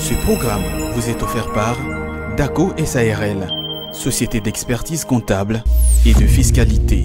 Ce programme vous est offert par DACO SARL, Société d'expertise comptable et de fiscalité.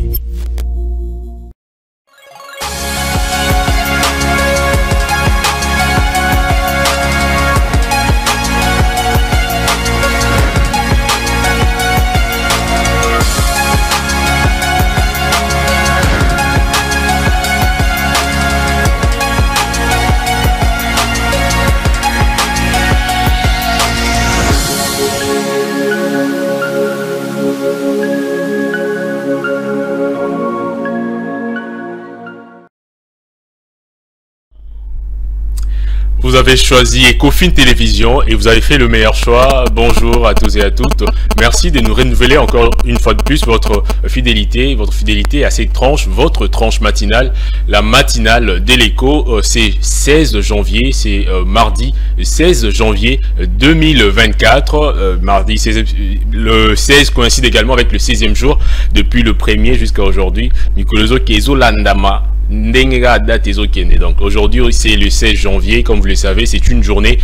Vous avez choisi Ecofin Télévision et vous avez fait le meilleur choix. Bonjour à tous et à toutes. Merci de nous renouveler encore une fois de plus votre fidélité à cette tranche, votre tranche matinale, la matinale de l'Écho. C'est 16 janvier, c'est mardi 16 janvier 2024. Mardi 16, le 16 coïncide également avec le 16e jour depuis le 1er jusqu'à aujourd'hui. Mikolozo Kezo Landama. Donc aujourd'hui c'est le 16 janvier, comme vous le savez, c'est une journée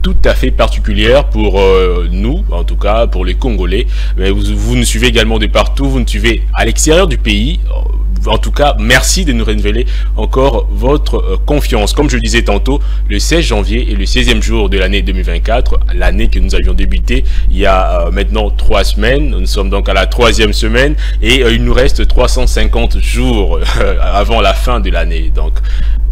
tout à fait particulière pour nous, en tout cas pour les Congolais. Mais vous nous suivez également de partout, vous nous suivez à l'extérieur du pays. En tout cas, merci de nous renouveler encore votre confiance. Comme je le disais tantôt, le 16 janvier est le 16e jour de l'année 2024, l'année que nous avions débuté il y a maintenant 3 semaines. Nous sommes donc à la 3e semaine et il nous reste 350 jours avant la fin de l'année. Donc,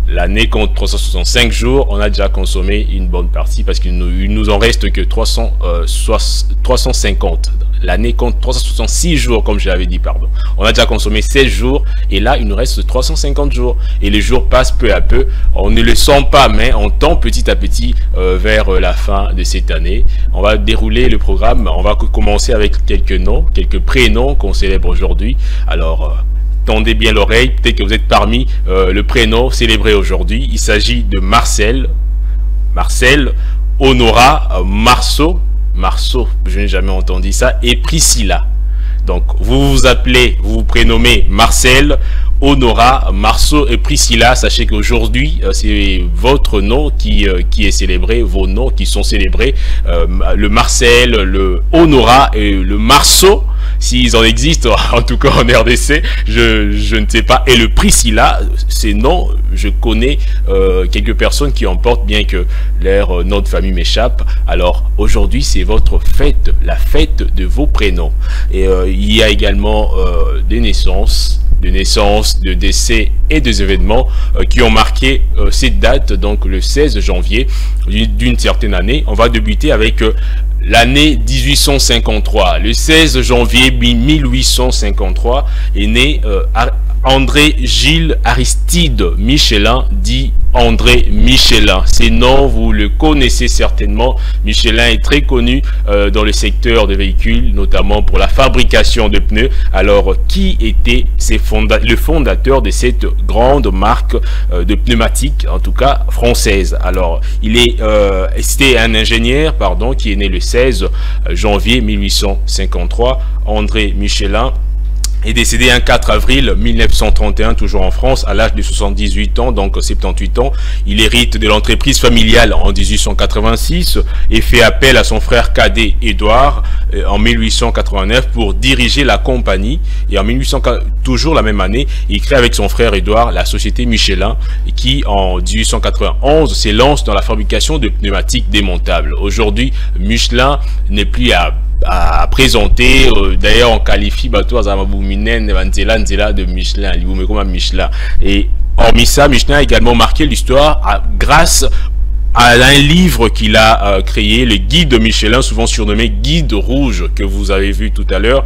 l'année compte 365 jours, on a déjà consommé une bonne partie parce qu'il nous en reste que 350. L'année compte 366 jours, comme je l'avais dit, pardon. On a déjà consommé 16 jours et là, il nous reste 350 jours. Et les jours passent peu à peu. On ne le sent pas, mais on tend petit à petit vers la fin de cette année. On va dérouler le programme. On va commencer avec quelques noms, quelques prénoms qu'on célèbre aujourd'hui. Alors... tendez bien l'oreille, peut-être que vous êtes parmi le prénom célébré aujourd'hui. Il s'agit de Marcel, Honora, Marceau, je n'ai jamais entendu ça, et Priscilla. Donc vous vous appelez, vous vous prénommez Marcel, Honora, Marceau et Priscilla. Sachez qu'aujourd'hui c'est votre nom qui est célébré, vos noms qui sont célébrés. Le Marcel, le Honora et le Marceau, s'ils en existent, en tout cas en RDC, je ne sais pas. Et le Priscilla, ces noms, je connais quelques personnes qui en portent, bien que leur nom de famille m'échappe. Alors aujourd'hui c'est votre fête, la fête de vos prénoms. Et il y a également des naissances, de décès et des événements qui ont marqué cette date, donc le 16 janvier d'une certaine année. On va débuter avec l'année 1853. Le 16 janvier 1853 est né André Gilles Aristide Michelin, dit André Michelin. Ces noms, vous le connaissez certainement. Michelin est très connu dans le secteur des véhicules, notamment pour la fabrication de pneus. Alors, qui était le fondateur de cette grande marque de pneumatiques, en tout cas française? Alors, c'était un ingénieur, qui est né le 16 janvier 1853, André Michelin. Est décédé un 4 avril 1931, toujours en France, à l'âge de 78 ans, donc 78 ans. Il hérite de l'entreprise familiale en 1886 et fait appel à son frère cadet Édouard en 1889 pour diriger la compagnie. Et en toujours la même année, il crée avec son frère Édouard la société Michelin qui, en 1891, s'élance dans la fabrication de pneumatiques démontables. Aujourd'hui, Michelin n'est plus à présenter. D'ailleurs on qualifie de Michelin, et hormis ça, Michelin a également marqué l'histoire grâce à un livre qu'il a créé, le guide de Michelin, souvent surnommé guide rouge, que vous avez vu tout à l'heure.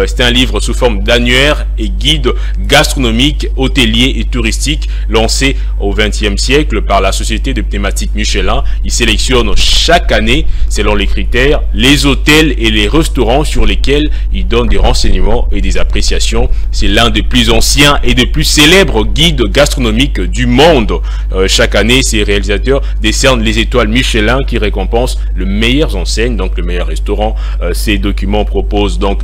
C'est un livre sous forme d'annuaire et guide gastronomique, hôtelier et touristique, lancé au XXe siècle par la société de pneumatiques Michelin. Il sélectionne chaque année, selon les critères, les hôtels et les restaurants sur lesquels il donne des renseignements et des appréciations. C'est l'un des plus anciens et des plus célèbres guides gastronomiques du monde. Chaque année, ces réalisateurs décernent décerne les étoiles Michelin qui récompensent le meilleur enseigne, donc le meilleur restaurant. Ces documents proposent donc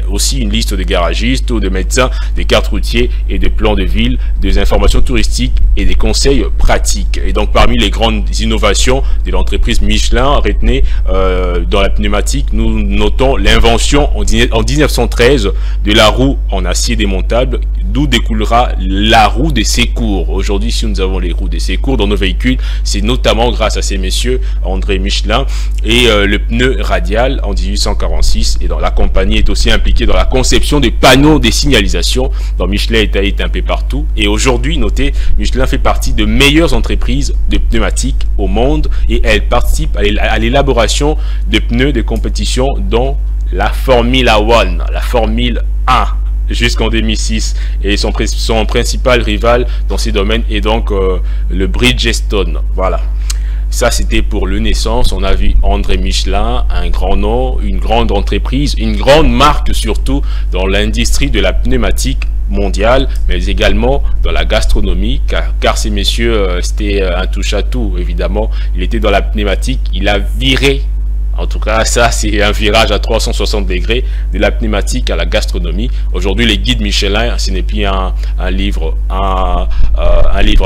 aussi une liste des garagistes ou de médecins, des cartes routiers et des plans de ville, des informations touristiques et des conseils pratiques. Et donc parmi les grandes innovations de l'entreprise Michelin, retenez dans la pneumatique, nous notons l'invention en 1913 de la roue en acier démontable, d'où découlera la roue des secours. Aujourd'hui, si nous avons les roues des secours dans nos véhicules, c'est notamment grâce à ces messieurs, André Michelin, et le pneu radial en 1846. Et dans la compagnie est aussi impliquée dans la conception des panneaux des signalisations. Dans Michelin est un peu partout. Et aujourd'hui, notez, Michelin fait partie de meilleures entreprises de pneumatiques au monde et elle participe à l'élaboration de pneus de compétition dont la Formula 1, la Formule 1. Jusqu'en 2006, et son principal rival dans ces domaines est donc le Bridgestone. Voilà, ça c'était pour le naissance. On a vu André Michelin, un grand nom, une grande entreprise, une grande marque surtout dans l'industrie de la pneumatique mondiale, mais également dans la gastronomie, car ces messieurs, c'était un touche-à-tout, évidemment. Il était dans la pneumatique, il a viré. En tout cas, ça, c'est un virage à 360 degrés de la pneumatique à la gastronomie. Aujourd'hui, les guides Michelin, ce n'est plus un livre à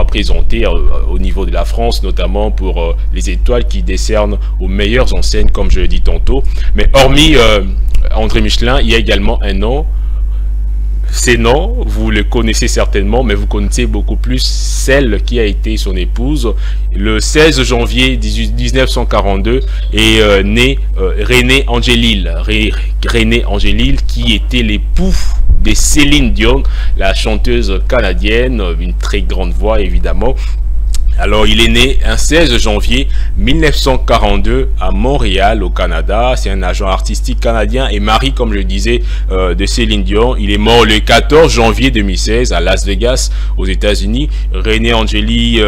présenter au niveau de la France, notamment pour les étoiles qui décernent aux meilleures enseignes, comme je l'ai dit tantôt. Mais hormis André Michelin, il y a également un nom. Ces noms, vous le connaissez certainement, mais vous connaissez beaucoup plus celle qui a été son épouse. Le 16 janvier 1942 est née René Angélil. René Angélil qui était l'époux de Céline Dion, la chanteuse canadienne, une très grande voix évidemment. Alors, il est né un 16 janvier 1942 à Montréal, au Canada. C'est un agent artistique canadien et mari, comme je le disais, de Céline Dion. Il est mort le 14 janvier 2016 à Las Vegas, aux États-Unis. René Angélil,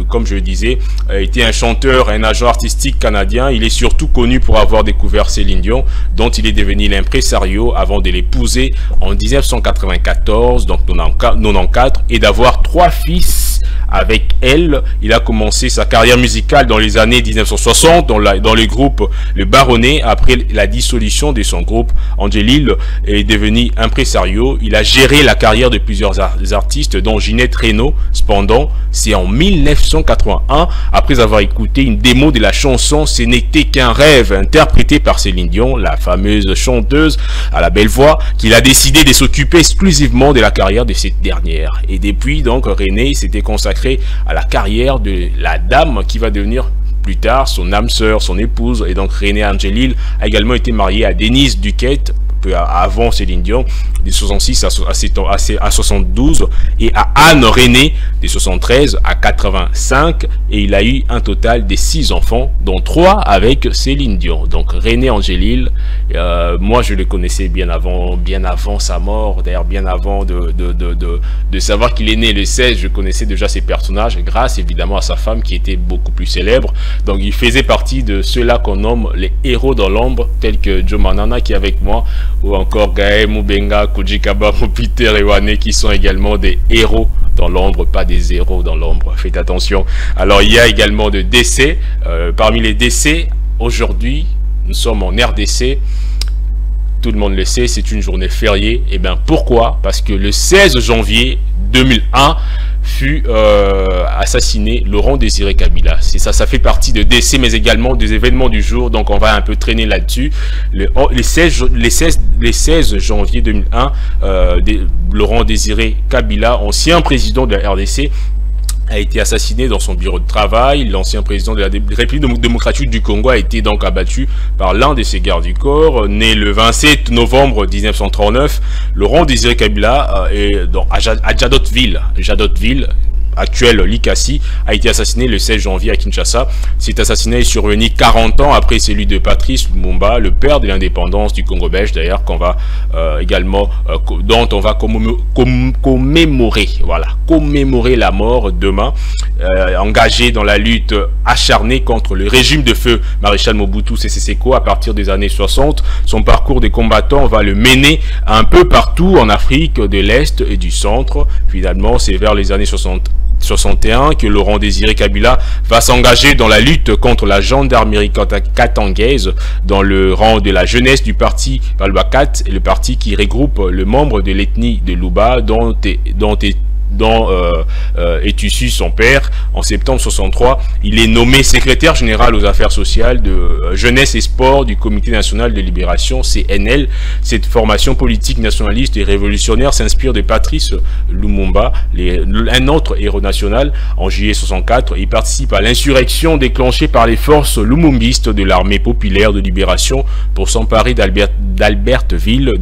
comme je le disais, était un chanteur, un agent artistique canadien. Il est surtout connu pour avoir découvert Céline Dion, dont il est devenu l'impresario avant de l'épouser en 1994, donc 94, et d'avoir 3 fils avec elle. Il a commencé sa carrière musicale dans les années 1960 dans le groupe Le Baronnet. Après la dissolution de son groupe, Angélil est devenu impresario. Il a géré la carrière de plusieurs artistes dont Ginette Renault. Cependant, c'est en 1981, après avoir écouté une démo de la chanson Ce n'était qu'un rêve, interprétée par Céline Dion, la fameuse chanteuse à la belle voix, qu'il a décidé de s'occuper exclusivement de la carrière de cette dernière. Et depuis, donc, René s'était consacré à la carrière de la dame qui va devenir plus tard son âme sœur, son épouse. Et donc René Angélil a également été marié à Denise Duquette, peu avant Céline Dion, de 66 à 72, et à Anne René, de 73 à 85, et il a eu un total de 6 enfants, dont 3 avec Céline Dion. Donc René Angélil, moi je le connaissais bien avant sa mort, d'ailleurs bien avant de savoir qu'il est né le 16, je connaissais déjà ses personnages, grâce évidemment à sa femme qui était beaucoup plus célèbre. Donc il faisait partie de ceux-là qu'on nomme les héros dans l'ombre, tels que Joe Manana qui est avec moi, ou encore Gaël Moubenga, Koji Kaba, Peter Ewane, qui sont également des héros dans l'ombre, pas des héros dans l'ombre, faites attention. Alors il y a également des décès, parmi les décès, aujourd'hui, nous sommes en RDC, tout le monde le sait, c'est une journée fériée. Et bien pourquoi? Parce que le 16 janvier 2001, fut assassiné Laurent Désiré Kabila. C'est ça, ça fait partie de décès, mais également des événements du jour, donc on va un peu traîner là-dessus. Les 16 janvier 2001, Laurent Désiré Kabila, ancien président de la RDC, a été assassiné dans son bureau de travail. L'ancien président de la République démocratique du Congo a été donc abattu par l'un de ses gardes du corps. Né le 27 novembre 1939, Laurent Désiré Kabila à Jadotville, actuel Likasi, a été assassiné le 16 janvier à Kinshasa. Cet assassinat est survenu 40 ans après celui de Patrice Lumumba, le père de l'indépendance du Congo belge, d'ailleurs, qu'on va dont on va commémorer la mort demain. Engagé dans la lutte acharnée contre le régime de feu Maréchal Mobutu Sese Seko à partir des années 60, son parcours des combattants va le mener un peu partout en Afrique de l'Est et du Centre. Finalement, c'est vers les années 60 61 que Laurent Désiré Kabila va s'engager dans la lutte contre la gendarmerie katangaise dans le rang de la jeunesse du parti Balbakat, le parti qui regroupe le membre de l'ethnie de Luba dont est issu son père. En septembre 63, il est nommé secrétaire général aux affaires sociales de jeunesse et sport du Comité national de libération, CNL. Cette formation politique nationaliste et révolutionnaire s'inspire de Patrice Lumumba, un autre héros national. En juillet 64, il participe à l'insurrection déclenchée par les forces lumumbistes de l'armée populaire de libération pour s'emparer d'Albertville,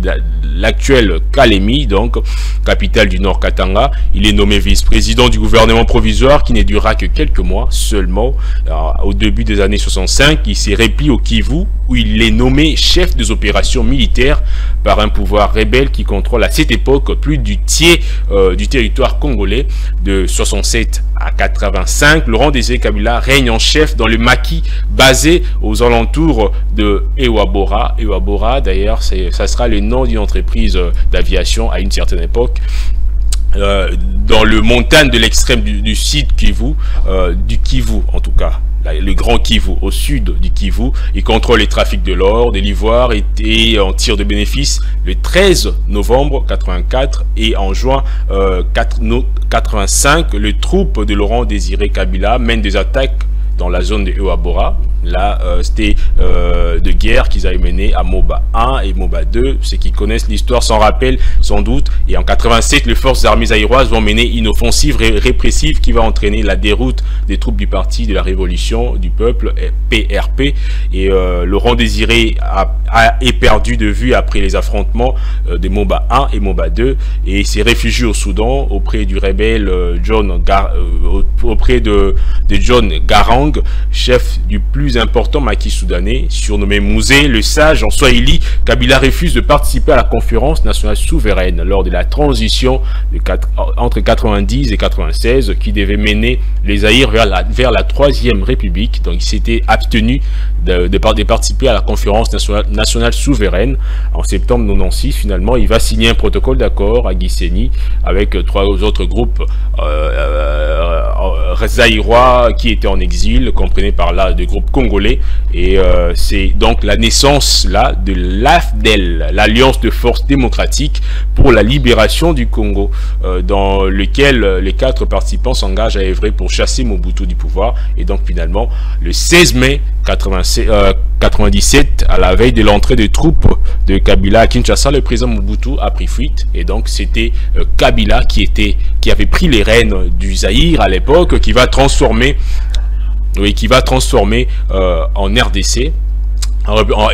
l'actuelle Kalemi, donc capitale du Nord Katanga. Il est nommé vice-président du gouvernement provisoire qui ne durera que quelques mois seulement. Au début des années 65, il s'est replié au Kivu où il est nommé chef des opérations militaires par un pouvoir rebelle qui contrôle à cette époque plus du tiers du territoire congolais. De 67 à 85, Laurent Désiré Kabila règne en chef dans le maquis basé aux alentours de Ewabora. Ewabora, d'ailleurs, ça sera le nom d'une entreprise d'aviation à une certaine époque. Dans le montagne de l'extrême du sud Kivu, du Kivu en tout cas, le grand Kivu, au sud du Kivu. Il contrôle les trafics de l'or, de l'ivoire et en tire de bénéfices le 13 novembre 84 et en juin 85, les troupes de Laurent Désiré Kabila mènent des attaques dans la zone de Ewabora. Là, c'était de guerre qu'ils avaient mené à Moba 1 et Moba 2. Ceux qui connaissent l'histoire s'en rappellent sans doute. Et en 87, les forces armées zaïroises vont mener une offensive répressive qui va entraîner la déroute des troupes du Parti de la Révolution du Peuple, PRP. Et Laurent Désiré est perdu de vue après les affrontements de Moba 1 et Moba 2 et s'est réfugié au Soudan auprès du rebelle John Garang, chef du plus important maquis soudanais, surnommé Mouzé, le sage en Swahili. Kabila refuse de participer à la conférence nationale souveraine lors de la transition entre 90 et 96 qui devait mener les Zaïre vers la Troisième République. Donc il s'était abstenu de participer à la conférence nationale souveraine. En septembre 96, finalement, il va signer un protocole d'accord à Gisenyi avec 3 autres groupes zaïrois qui étaient en exil, comprenés par là des groupes congolais. Et c'est donc la naissance là de l'AFDEL, l'Alliance de forces démocratiques pour la libération du Congo, dans lequel les 4 participants s'engagent à œuvrer pour chasser Mobutu du pouvoir. Et donc finalement, le 16 mai 97, à la veille de l'entrée des troupes de Kabila à Kinshasa, le président Mobutu a pris fuite. Et donc c'était Kabila qui avait pris les rênes du Zaïre à l'époque, qui va transformer en RDC.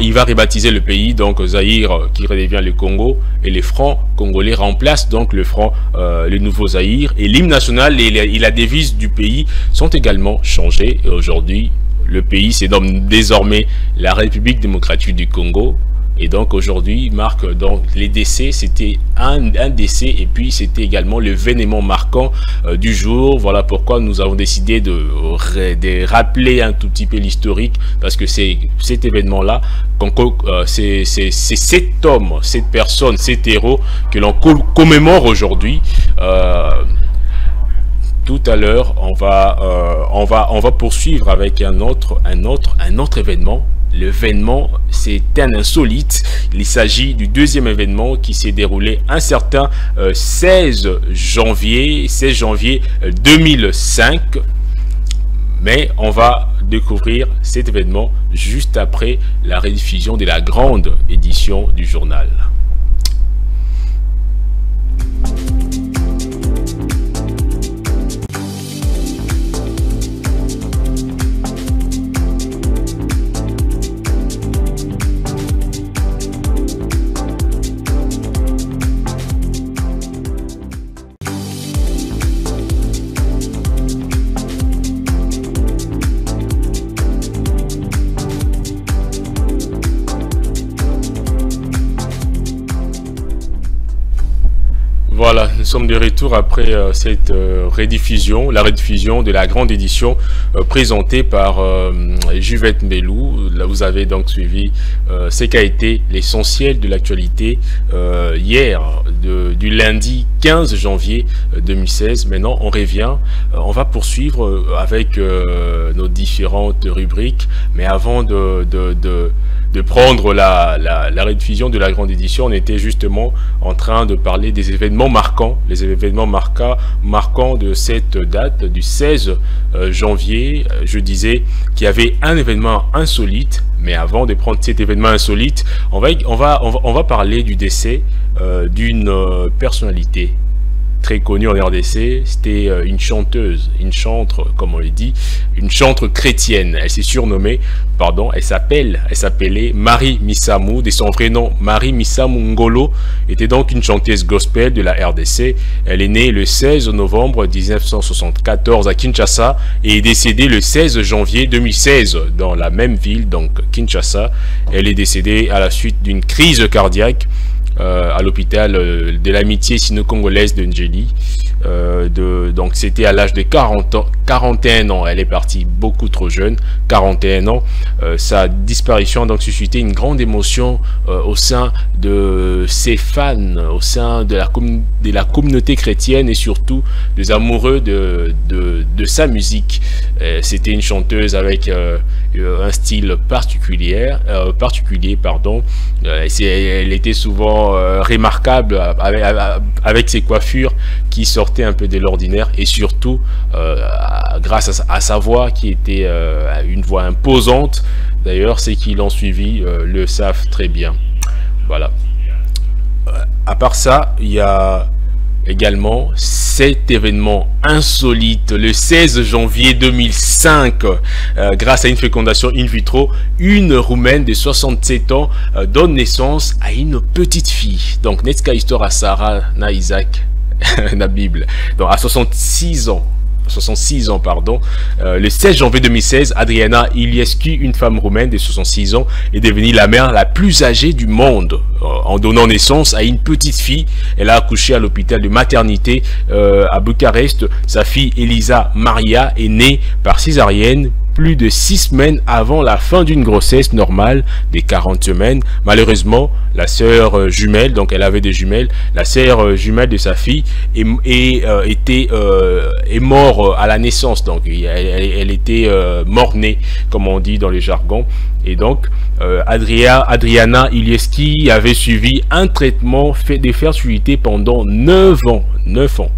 Il va rebaptiser le pays, donc Zaïre qui redevient le Congo, et les francs congolais remplacent donc le nouveau Zaïre, et l'hymne national et la devise du pays sont également changés. Et aujourd'hui, le pays se nomme désormais la République démocratique du Congo. Et donc aujourd'hui marque donc les décès, c'était un décès, et puis c'était également l'événement marquant du jour. Voilà pourquoi nous avons décidé de rappeler un tout petit peu l'historique, parce que c'est cet événement là, c'est cet homme, cette personne, cet héros que l'on commémore aujourd'hui. Tout à l'heure, on va poursuivre avec un autre événement. L'événement, c'est un insolite. Il s'agit du deuxième événement qui s'est déroulé un certain 16 janvier 2005. Mais on va découvrir cet événement juste après la rediffusion de la grande édition du journal. sommes de retour après cette rediffusion, la rediffusion de la grande édition présentée par Juvette Mbelou. Là, vous avez donc suivi ce qu'a été l'essentiel de l'actualité hier, du lundi 15 janvier 2016. Maintenant, on revient, on va poursuivre avec nos différentes rubriques, mais avant de prendre la rediffusion de la grande édition, on était justement en train de parler des événements marquants, les événements marquants de cette date du 16 janvier. Je disais qu'il y avait un événement insolite, mais avant de prendre cet événement insolite, on va parler du décès d'une personnalité très connue en RDC. C'était une chanteuse, une chantre, comme on le dit, une chantre chrétienne. Elle s'est surnommée, elle s'appelait Marie Missamou, de son vrai nom Marie Missamou Ngolo, était donc une chanteuse gospel de la RDC. Elle est née le 16 novembre 1974 à Kinshasa et est décédée le 16 janvier 2016 dans la même ville, donc Kinshasa. Elle est décédée à la suite d'une crise cardiaque à l'hôpital de l'amitié sino-congolaise de Ndjeli. Donc c'était à l'âge de 41 ans. Elle est partie beaucoup trop jeune, 41 ans. Sa disparition a donc suscité une grande émotion au sein de ses fans, au sein de la communauté chrétienne et surtout des amoureux de sa musique. C'était une chanteuse avec un style particulier. Elle était souvent remarquable avec ses coiffures qui sortaient un peu de l'ordinaire et surtout grâce à sa voix qui était une voix imposante. D'ailleurs, ceux qui l'ont suivi le savent très bien. Voilà. À part ça, il y a également cet événement insolite le 16 janvier 2005, grâce à une fécondation in vitro, une Roumaine de 67 ans donne naissance à une petite fille. Donc Netska histoire à Sarah na Isaac na Bible. Donc à 66 ans, le 16 janvier 2016, Adriana Iliescu, une femme roumaine de 66 ans, est devenue la mère la plus âgée du monde. En donnant naissance à une petite fille, elle a accouché à l'hôpital de maternité à Bucarest. Sa fille Elisa Maria est née par césarienne plus de 6 semaines avant la fin d'une grossesse normale des 40 semaines. Malheureusement, la sœur jumelle, donc elle avait des jumelles, la sœur jumelle de sa fille est morte à la naissance. Donc elle était mort-née, comme on dit dans le jargon. Et donc Adriana Iliescu avait suivi un traitement de fertilité pendant 9 ans. 9 ans.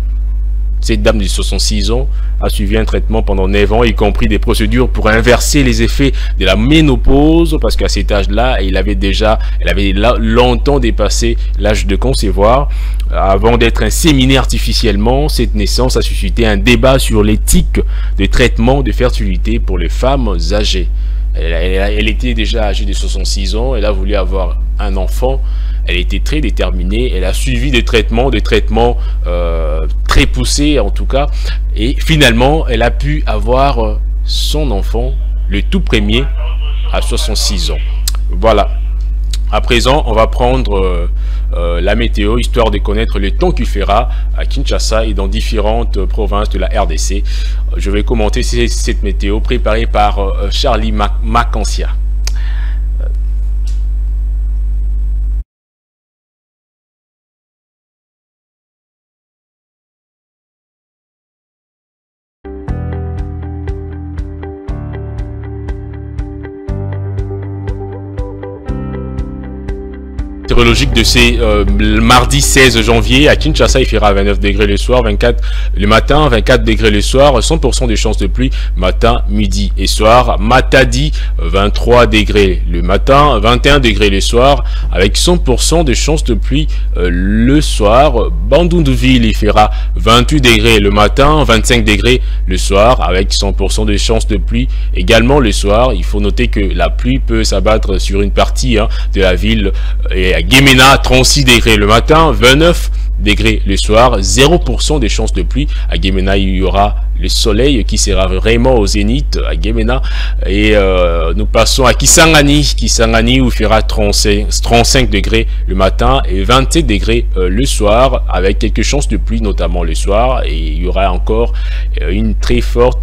Cette dame de 66 ans a suivi un traitement pendant 9 ans, y compris des procédures pour inverser les effets de la ménopause, parce qu'à cet âge-là, elle avait longtemps dépassé l'âge de concevoir. Avant d'être inséminée artificiellement, cette naissance a suscité un débat sur l'éthique des traitements de fertilité pour les femmes âgées. Elle était déjà âgée de 66 ans, elle a voulu avoir un enfant. Elle était très déterminée, elle a suivi des traitements très poussés en tout cas, et finalement elle a pu avoir son enfant, le tout premier, à 66 ans. Voilà. À présent, on va prendre la météo, histoire de connaître le temps qu'il fera à Kinshasa et dans différentes provinces de la RDC. Je vais commenter cette météo préparée par Charlie Macancia. Logique de ces mardi 16 janvier à Kinshasa, il fera 29 degrés le soir, 24 le matin, 24 degrés le soir, 100% de chances de pluie matin, midi et soir. Matadi 23 degrés le matin, 21 degrés le soir avec 100% de chances de pluie le soir. Bandundouville, il fera 28 degrés le matin, 25 degrés le soir avec 100% de chances de pluie également le soir. Il faut noter que la pluie peut s'abattre sur une partie de la ville et à Gemena, 36 degrés le matin, 29 degrés le soir, 0% de chances de pluie. À Gemena, il y aura le soleil qui sera vraiment au zénith à Gemena. Et nous passons à Kisangani où il fera 35 degrés le matin et 27 degrés le soir, avec quelques chances de pluie notamment le soir, et il y aura encore un très fort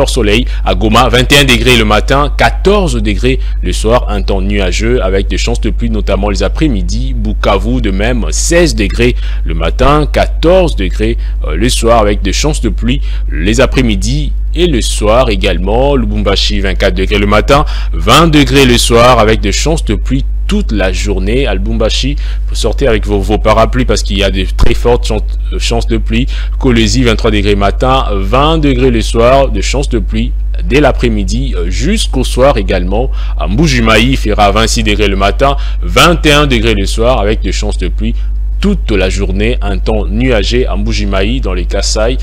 soleil à Goma. 21 degrés le matin, 14 degrés le soir, un temps nuageux avec des chances de pluie notamment les après-midi. Bukavu de même, 16 degrés le matin, 14 degrés le soir avec des chances de pluie les après-midi et le soir également. Lubumbashi, 24 degrés le matin, 20 degrés le soir avec des chances de pluie toute la journée. À Lubumbashi, vous sortez avec vos parapluies parce qu'il y a de très fortes chances de pluie. Kolwezi, 23 degrés matin, 20 degrés le soir, de chances de pluie dès l'après-midi jusqu'au soir également. À Mbujimayi, il fera 26 degrés le matin, 21 degrés le soir avec des chances de pluie toute la journée. Un temps nuagé à Mbujimayi dans les Kasai.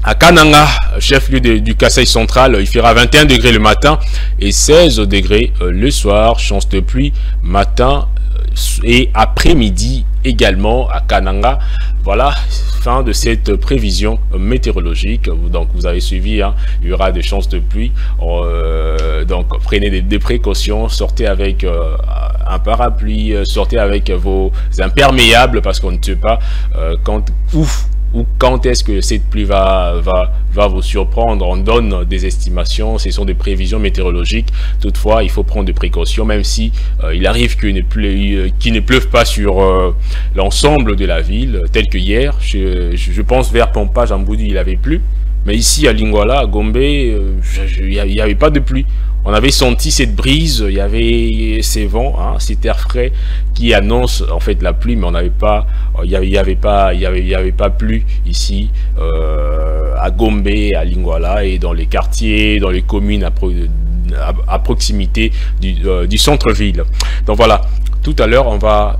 À Kananga, chef-lieu du Kasai central, il fera 21 degrés le matin et 16 degrés le soir. Chance de pluie matin et après-midi également à Kananga. Voilà, fin de cette prévision météorologique. Donc vous avez suivi, hein, il y aura des chances de pluie. Donc prenez des précautions, sortez avec un parapluie, sortez avec vos imperméables parce qu'on ne sait pas quand est-ce que cette pluie va vous surprendre. On donne des estimations, ce sont des prévisions météorologiques. Toutefois, il faut prendre des précautions, même si il arrive qu'il ne pleuve pas sur l'ensemble de la ville, tel que hier. Je pense vers Pompage, en Boudi, il avait plu. Mais ici, à Lingwala, à Gombe, il n'y avait pas de pluie. On avait senti cette brise, il y avait ces vents, hein, cet air frais qui annonce en fait la pluie, mais on n'avait pas, il y avait pas plu ici à Gombe, à Lingwala et dans les quartiers, dans les communes à proximité du centre-ville. Donc voilà, tout à l'heure on va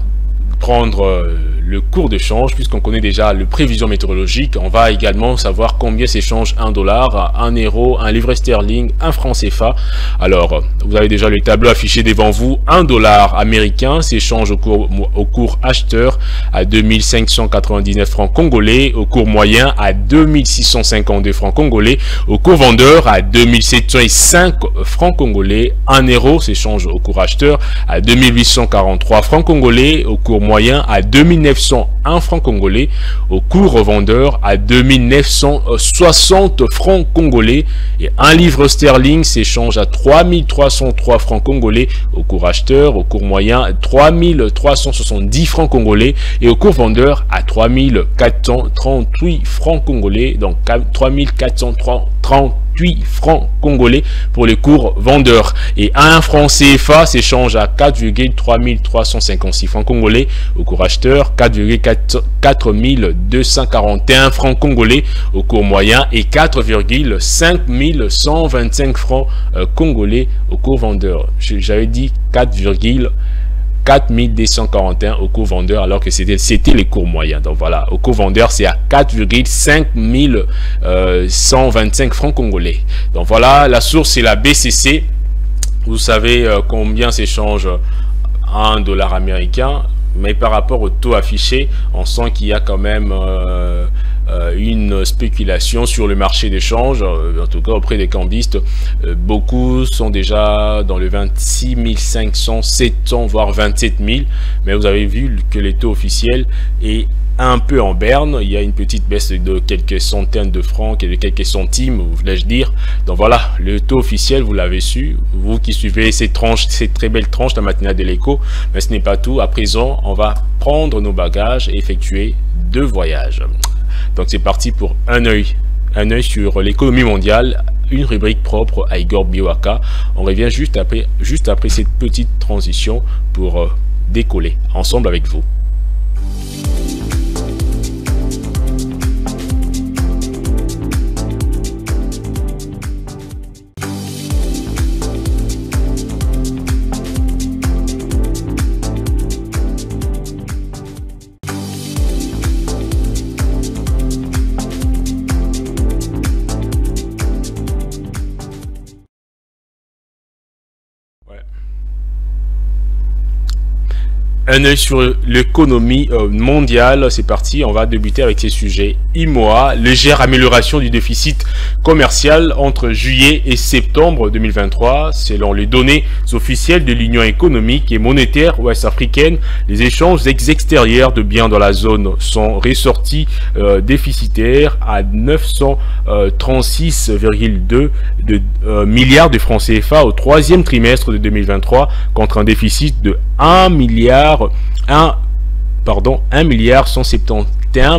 prendre le cours de change, puisqu'on connaît déjà le prévision météorologique. On va également savoir combien s'échange $1, 1 euro, un livret sterling, un franc CFA. Alors, vous avez déjà le tableau affiché devant vous. $1 américain s'échange au cours acheteur à 2599 francs congolais, au cours moyen à 2652 francs congolais, au cours vendeur à 2705 francs congolais. 1 euro s'échange au cours acheteur à 2843 francs congolais, au cours moyen à 2901 francs congolais, au cours revendeur à 2960 francs congolais, et un livre sterling s'échange à 3303 francs congolais au cours acheteur, au cours moyen à 3370 francs congolais et au cours vendeur à 3438 francs congolais, donc 3438 francs congolais pour les cours vendeurs. Et un franc CFA s'échange à 4,3356 francs congolais au cours acheteur, 4,4241 francs congolais au cours moyen et 4,5125 francs congolais au cours vendeur. J'avais dit 4,4241 au cours vendeur alors que c'était les cours moyens. Donc voilà, au cours vendeur c'est à 4,5125 francs congolais. Donc voilà, la source c'est la BCC. Vous savez combien s'échange $1 américain, mais par rapport au taux affiché, on sent qu'il y a quand même une spéculation sur le marché d'échange, en tout cas auprès des cambistes. Beaucoup sont déjà dans le 26 500, 700 voire 27 000, mais vous avez vu que les taux officiels est un peu en berne. Il y a une petite baisse de quelques centaines de francs, de quelques centimes, voulais-je dire. Donc voilà, le taux officiel, vous l'avez su, vous qui suivez cette très belle tranche de la matinale de l'écho. Mais ce n'est pas tout. À présent, on va prendre nos bagages et effectuer 2 voyages. Donc c'est parti pour un œil sur l'économie mondiale, une rubrique propre à Igor Biwaka. On revient juste après cette petite transition pour décoller ensemble avec vous. Un œil sur l'économie mondiale, c'est parti, on va débuter avec ces sujets. IMOA, légère amélioration du déficit commercial entre juillet et septembre 2023. Selon les données officielles de l'Union économique et monétaire ouest-africaine, les échanges extérieurs de biens dans la zone sont ressortis déficitaires à 936,2 milliards de francs CFA au troisième trimestre de 2023 contre un déficit de 1 milliard 1,171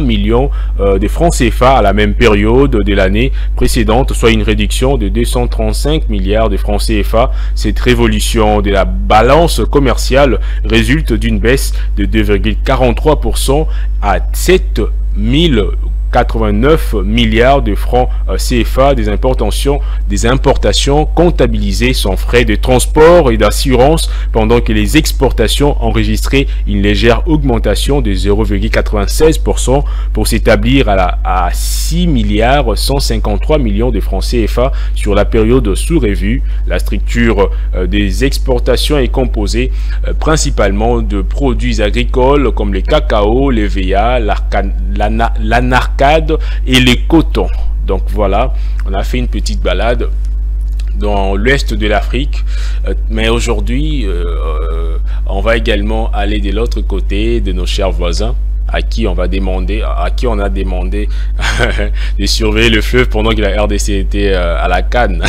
milliard de francs CFA à la même période de l'année précédente, soit une réduction de 235 milliards de francs CFA. Cette révolution de la balance commerciale résulte d'une baisse de 2,43% à 7 089 milliards de francs CFA des importations comptabilisées sans frais de transport et d'assurance, pendant que les exportations enregistraient une légère augmentation de 0,96% pour s'établir à 6 milliards 153 millions de francs CFA sur la période sous revue. La structure des exportations est composée principalement de produits agricoles comme les cacao, les VA, l'anarcade et les cotons. Donc voilà, on a fait une petite balade dans l'ouest de l'Afrique, mais aujourd'hui on va également aller de l'autre côté de nos chers voisins à qui on a demandé de surveiller le fleuve pendant que la RDC était à la CAN.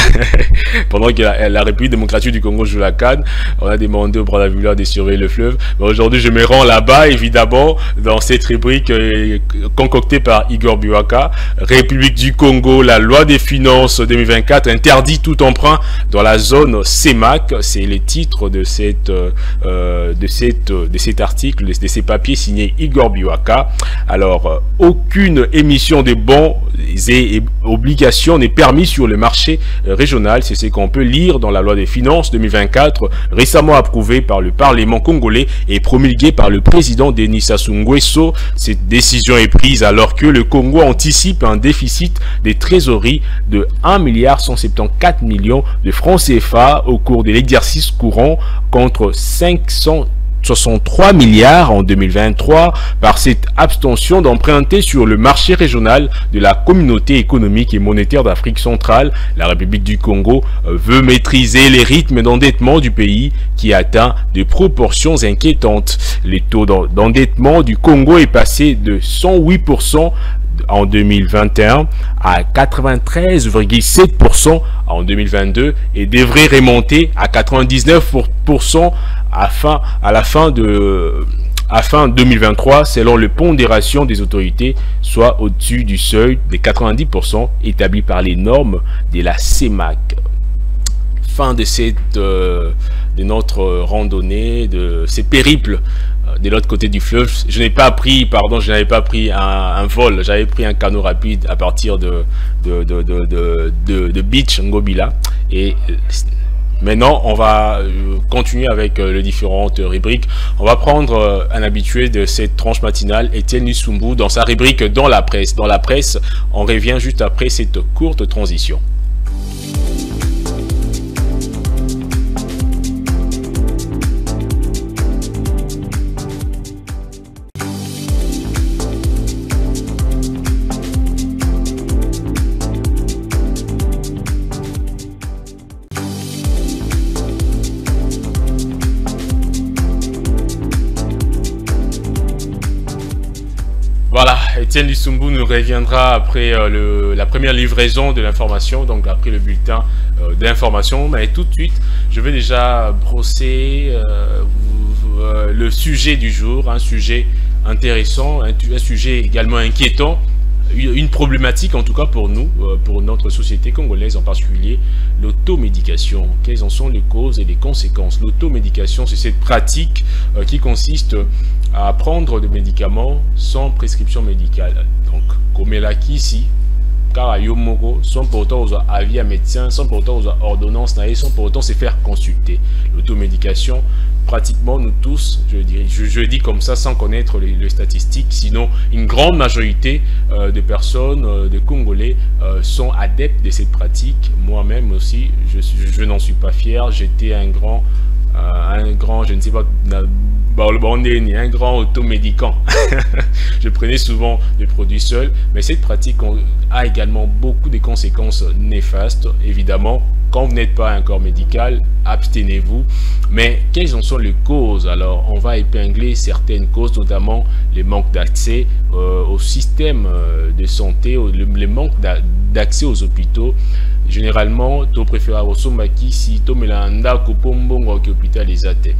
Pendant que la République démocratique du Congo joue la CAN, on a demandé au Brazzaville de surveiller le fleuve. Aujourd'hui, je me rends là-bas, évidemment, dans cette rubrique concoctée par Igor Biwaka. République du Congo, la loi des finances 2024 interdit tout emprunt dans la zone CEMAC. C'est le titre de cet article, de ces papiers signés Igor Biwaka. Alors, aucune émission de bons et obligations n'est permise sur le marché régional. C'est ce qu'on peut lire dans la loi des finances 2024, récemment approuvée par le Parlement congolais et promulguée par le président Denis Sassou Nguesso. Cette décision est prise alors que le Congo anticipe un déficit des trésoreries de 1,174 milliard de francs CFA au cours de l'exercice courant contre 563 milliards en 2023. Par cette abstention d'emprunter sur le marché régional de la communauté économique et monétaire d'Afrique centrale, la République du Congo veut maîtriser les rythmes d'endettement du pays qui atteint des proportions inquiétantes. Le taux d'endettement du Congo est passé de 108% en 2021 à 93,7% en 2022 et devrait remonter à 99% à fin 2023 selon le pondération des autorités, soit au-dessus du seuil des 90% établi par les normes de la CEMAC. Fin de notre randonnée, de ces périples de l'autre côté du fleuve. Je n'avais pas pris un vol, j'avais pris un canot rapide à partir de Beach Ngobila. Et maintenant, on va continuer avec les différentes rubriques. On va prendre un habitué de cette tranche matinale, Étienne Lussumbu, dans sa rubrique Dans la presse. Dans la presse, on revient juste après cette courte transition. Voilà, Étienne Lussumbu nous reviendra après la première livraison de l'information, donc après le bulletin d'information. Mais tout de suite, je vais déjà brosser le sujet du jour, un sujet intéressant, un sujet également inquiétant, une problématique en tout cas pour nous, pour notre société congolaise en particulier, l'automédication. Quelles en sont les causes et les conséquences? L'automédication, c'est cette pratique qui consiste à prendre des médicaments sans prescription médicale. Donc, comme elle a ici, car sans pourtant aux avis à médecin, sans pourtant aux ordonnances, sans pourtant se faire consulter. L'automédication, pratiquement nous tous, je dis comme ça sans connaître les statistiques, sinon une grande majorité de personnes, de Congolais, sont adeptes de cette pratique. Moi-même aussi, je n'en suis pas fier. J'étais un grand un grand, je ne sais pas, un grand automédicant. Je prenais souvent des produits seuls, mais cette pratique a également beaucoup de conséquences néfastes. Évidemment, quand vous n'êtes pas un corps médical, abstenez-vous. Mais quelles en sont les causes? Alors, on va épingler certaines causes, notamment les manques d'accès au système de santé, le manque d'accès aux hôpitaux. Généralement, tu préfères au si tu mets l'anda coupon hôpital les athées.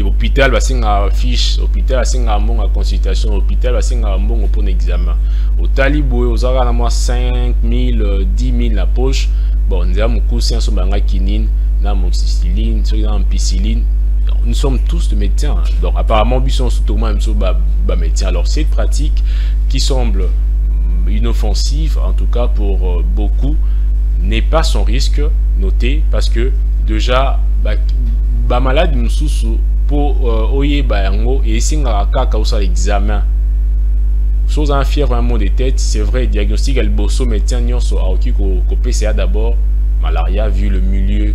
Hôpital va singa fiche, hôpital va singa bon à consultation, hôpital va singa bon pour un examen. Au taliboué, aux aras moi 5 000, 10 000 la poche. Bon, nous avons beaucoup de gens qui kinine, amoxicilline, ampicilline. Nous sommes tous des médecins. Donc apparemment, ils sont surtout même médecins. Alors cette pratique qui semble inoffensive, en tout cas pour beaucoup, n'est pas sans risque noté parce que déjà malade mususu pour oyeba yango et singa kaka usa l'examen chose en fièvre un mot de tête, c'est vrai, diagnostic el bosso médecin nyonso aoki ko PCA d'abord malaria vu le milieu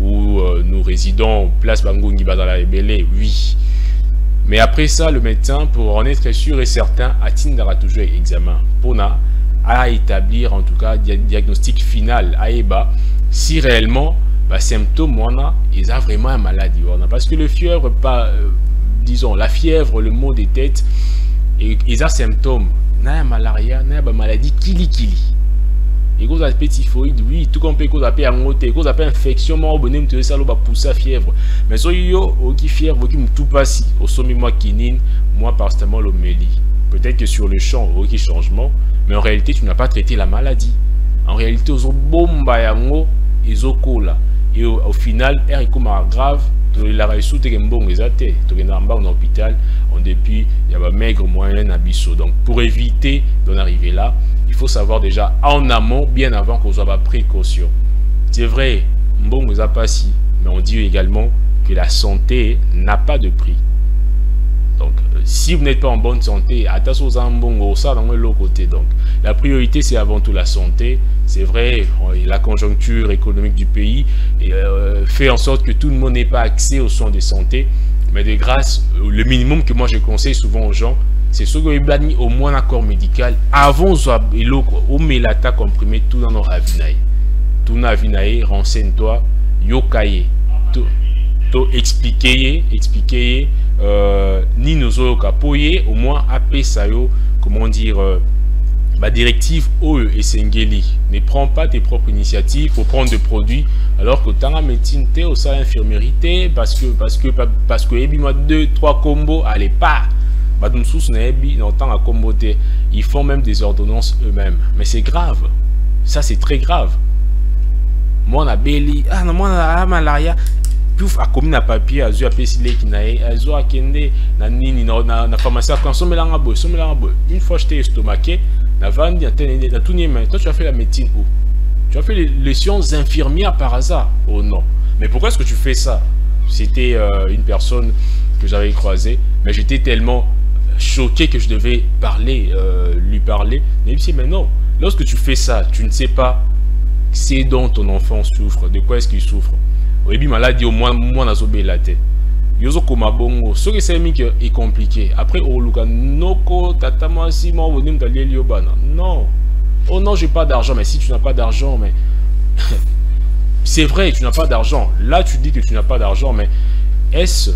où nous résidons place Bangungi Bazala Ebele, oui, mais après ça le médecin pour en être sûr et certain attendra toujours examen pour à établir en tout cas diagnostic final à eba si réellement symptômes ils ont vraiment une maladie parce que le fièvre disons la fièvre le mot des têtes ils ont symptômes na malaria na maladie kili et cause à petit typhoïde oui tout comme peut cause à angoté cause à infection moi bonhomme tu ça va pousser fièvre mais so yo qui fièvre qui me tout passe au sommet moi kinine moi parastamol homélie peut-être que sur le champ aucun changement mais en réalité tu n'as pas traité la maladie en réalité aux bomba yango izokola et au final est comme grave la réussite est bon les athées tu es en hôpital en dépit il y a un maigre moyen abysso donc pour éviter d'en arriver là il faut savoir déjà en amont bien avant qu'on soit précaution c'est vrai bon vous a pas si mais on dit également que la santé n'a pas de prix donc si vous n'êtes pas en bonne santé attention aux ambons ça dans l'autre côté donc la priorité c'est avant tout la santé. C'est vrai, la conjoncture économique du pays fait en sorte que tout le monde n'ait pas accès aux soins de santé. Mais de grâce, le minimum que moi je conseille souvent aux gens, c'est ce que vous au moins un accord médical avant au melata comprimé tout dans nos avinaï. Tout dans avinaï, renseigne-toi, yokaye. To expliquer, ni nos autres poyer au moins apé sayo, comment dire. Ma directive OE et Sengeli ne prends pas tes propres initiatives pour prendre des produits alors que dans la médecine t'es au sein infirmerie parce que moi 2-3 combos allez pas ils font même des ordonnances eux-mêmes mais c'est grave ça c'est très grave moi on a belli moi on a malaria pouf a commis na papier a joué pesile qui n'a a joué kende na nini na pharmacie quand sommelanga boy une fois j'étais estomaqué na vandi na tout mais toi tu as fait la médecine où tu as fait les sciences infirmières par hasard oh non mais pourquoi est-ce que tu fais ça c'était une personne que j'avais croisée mais j'étais tellement choqué que je devais lui parler mais il me dit mais non lorsque tu fais ça tu ne sais pas c'est dont ton enfant souffre de quoi est-ce qu'il souffre au début maladie au moins na zobé la tête yozo koma bongo ce que c'est que est compliqué après au luka noko tata moi si moi on me d'aller liobana non oh non j'ai pas d'argent mais si tu n'as pas d'argent mais c'est vrai tu n'as pas d'argent là tu dis que tu n'as pas d'argent mais est-ce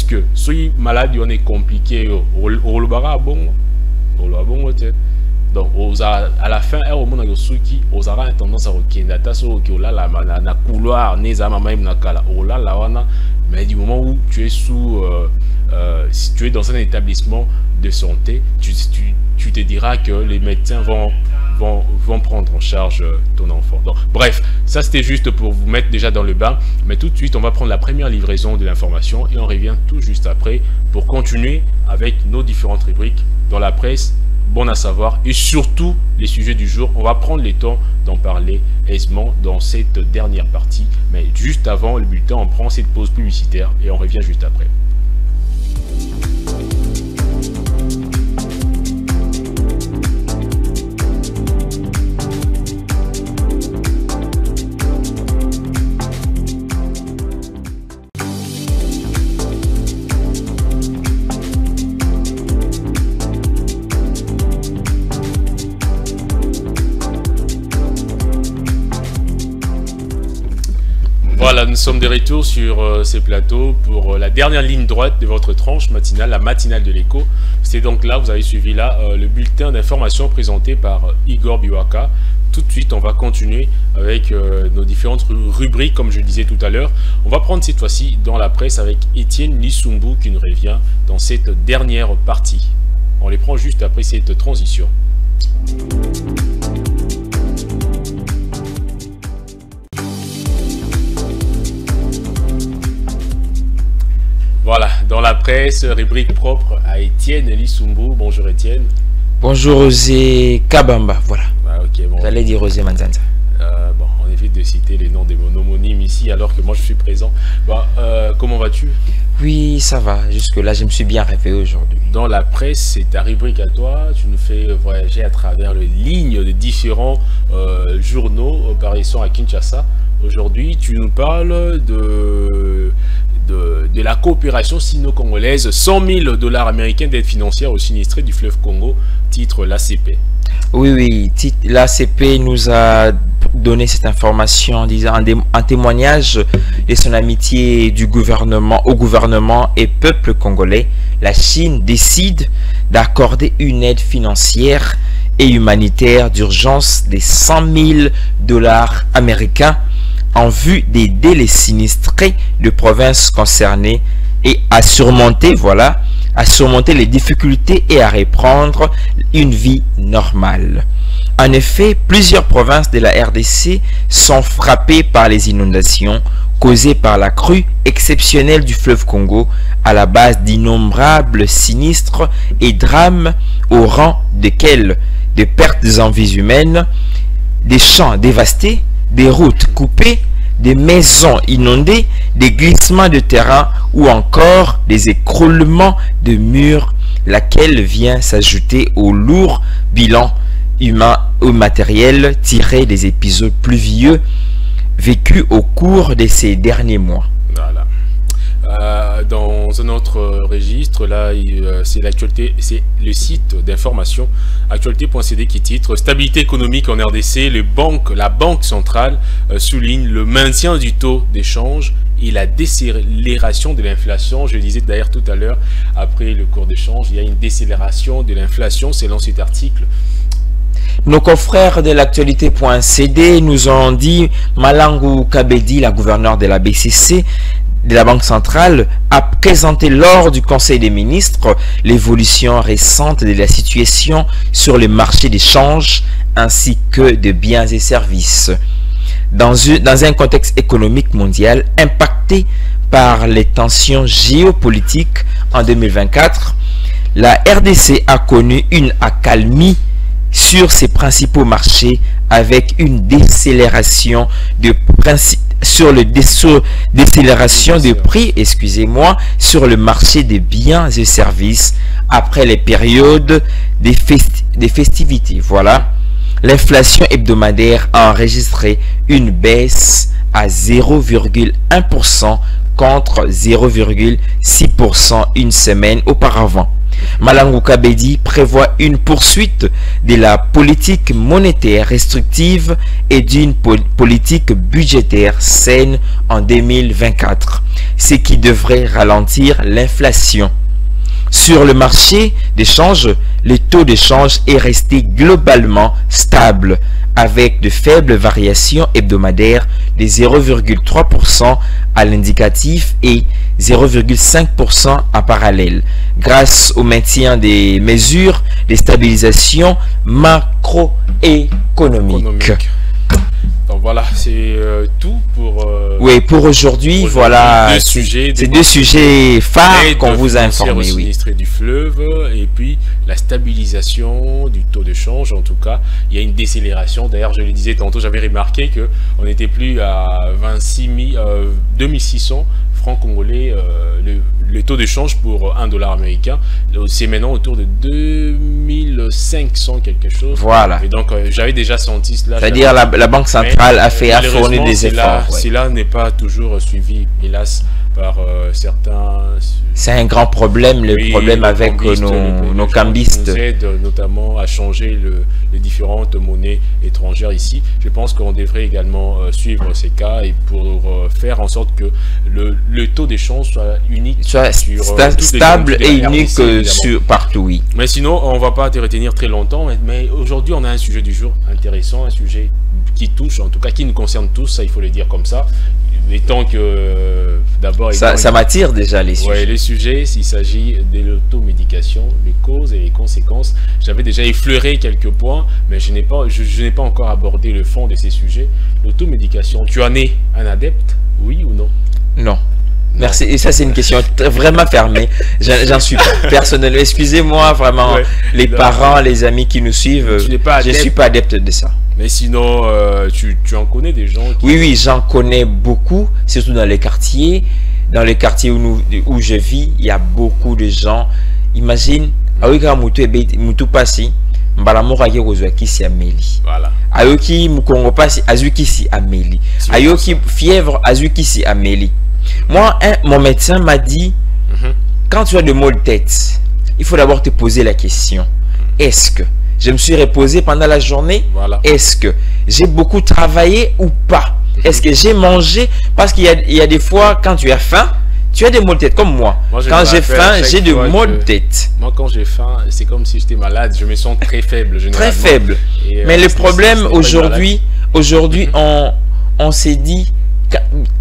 que ce maladie on est compliqué au lubara bongo donc à la fin au monde qui aux aura tendance à requérir taso qui là la couloir neza mama im nakala là la wana mais du moment où tu es si tu es dans un établissement de santé tu te diras que les médecins vont prendre en charge ton enfant. Donc bref, ça c'était juste pour vous mettre déjà dans le bain, mais tout de suite on va prendre la première livraison de l'information et on revient tout juste après pour continuer avec nos différentes rubriques dans la presse. Bon à savoir et surtout les sujets du jour. On va prendre le temps d'en parler aisément dans cette dernière partie. Mais juste avant le bulletin, on prend cette pause publicitaire et on revient juste après. Voilà, nous sommes de retour sur ces plateaux pour la dernière ligne droite de votre tranche matinale, la matinale de l'écho. C'est donc là, vous avez suivi là, le bulletin d'information présenté par Igor Biwaka. Tout de suite, on va continuer avec nos différentes rubriques, comme je le disais tout à l'heure. On va prendre cette fois-ci dans la presse avec Étienne Lissumbu qui nous revient dans cette dernière partie. On les prend juste après cette transition. Voilà, dans la presse, rubrique propre à Étienne Lissumbu. Bonjour Étienne. Bonjour Rosé Kabamba, voilà. Ah, okay, bon. Vous allez dire Rosé Manzanza. Bon, on évite de citer les noms des homonymes ici alors que moi je suis présent. Bon, comment vas-tu? Oui, ça va. Jusque-là, je me suis bien réveillé aujourd'hui. Dans la presse, c'est ta rubrique à toi. Tu nous fais voyager à travers les lignes de différents journaux apparaissant à Kinshasa. Aujourd'hui, tu nous parles de la coopération sino-congolaise, 100 000 $ américains d'aide financière aux sinistrés du fleuve Congo, titre l'ACP. Oui, l'ACP nous a donné cette information en disant un témoignage de son amitié du gouvernement au gouvernement et peuple congolais. La Chine décide d'accorder une aide financière et humanitaire d'urgence de 100 000 $ américains en vue d'aider les sinistrés de provinces concernées et à surmonter, les difficultés et à reprendre une vie normale. En effet, plusieurs provinces de la RDC sont frappées par les inondations causées par la crue exceptionnelle du fleuve Congo, à la base d'innombrables sinistres et drames au rang desquels des pertes en vies humaines, des champs dévastés, des routes coupées, des maisons inondées, des glissements de terrain ou encore des écroulements de murs, laquelle vient s'ajouter au lourd bilan humain ou matériel tiré des épisodes pluvieux vécus au cours de ces derniers mois. Voilà. Dans un autre registre, là, c'est l'actualité, c'est le site d'information actualité.cd qui titre Stabilité économique en RDC, la Banque centrale souligne le maintien du taux d'échange et la décélération de l'inflation. Je le disais d'ailleurs tout à l'heure, après le cours d'échange, il y a une décélération de l'inflation selon cet article. Nos confrères de l'actualité.cd nous ont dit Malangu Kabedi, la gouverneure de la BCC, de la Banque centrale, a présenté lors du Conseil des ministres l'évolution récente de la situation sur le marché d'échange ainsi que de biens et services. Dans un contexte économique mondial impacté par les tensions géopolitiques en 2024, la RDC a connu une accalmie sur ses principaux marchés avec une décélération de prix, sur le marché des biens et services après les périodes des festivités. Voilà. L'inflation hebdomadaire a enregistré une baisse à 0,1% contre 0,6% une semaine auparavant. Malangu Kabedi prévoit une poursuite de la politique monétaire restrictive et d'une politique budgétaire saine en 2024, ce qui devrait ralentir l'inflation. Sur le marché d'échange, le taux d'échange est resté globalement stable, avec de faibles variations hebdomadaires de 0,3% à l'indicatif et 0,5% en parallèle, grâce au maintien des mesures de stabilisation macroéconomique. Donc voilà, c'est tout pour... oui, pour aujourd'hui, voilà, ces deux sujets phares qu'on vous a informés. Oui. Du fleuve et puis la stabilisation du taux de change. En tout cas, il y a une décélération. D'ailleurs, je le disais tantôt, j'avais remarqué que on n'était plus à 26 600 francs congolais le taux d'échange pour $1 américain, c'est maintenant autour de 2500 quelque chose. Voilà. Et donc, j'avais déjà senti cela. C'est-à-dire la Banque centrale a fourni des efforts. Cela n'est pas toujours suivi, hélas, par certains... C'est un grand problème, le problème avec nos cambistes. Nous aident notamment à changer les différentes monnaies étrangères ici. Je pense qu'on devrait également suivre ces cas et pour faire en sorte que le taux d'échange soit unique, soit stable et unique partout, oui. Mais sinon, on ne va pas te retenir très longtemps. Mais aujourd'hui, on a un sujet du jour intéressant, un sujet qui touche, en tout cas qui nous concerne tous, ça il faut le dire comme ça. Étant que d'abord ça m'attire déjà les sujets. Ouais, les sujets, s'il s'agit de l'automédication, les causes et les conséquences. J'avais déjà effleuré quelques points, mais je n'ai pas encore abordé le fond de ces sujets. L'automédication, tu en es un adepte, oui ou non? Non. Merci. Et ça, c'est une question vraiment fermée. J'en suis pas. Personnellement, excusez-moi vraiment, ouais, les parents, les amis qui nous suivent, je ne suis pas adepte de ça. Mais sinon, tu en connais des gens qui... Oui, j'en connais beaucoup, surtout dans les quartiers. Dans les quartiers où je vis, il y a beaucoup de gens. Imagine, mutu pasi, mbalamoka ki kozwa kisi ameli. Voilà. Ayoki mukongo pasi azwi kisi ameli. Ayoki fièvre azwi kisi ameli. Moi, mon médecin m'a dit, quand tu as de maux de tête, il faut d'abord te poser la question. Est-ce que je me suis reposé pendant la journée? Voilà. Est-ce que j'ai beaucoup travaillé ou pas? Est-ce que j'ai mangé? Parce qu'il y a des fois, quand tu as faim, tu as des maux de tête, comme moi. Quand j'ai faim, j'ai des maux de tête. Moi, quand j'ai faim, c'est comme si j'étais malade. Je me sens très faible, généralement. Très faible. Mais le problème, aujourd'hui, on s'est dit,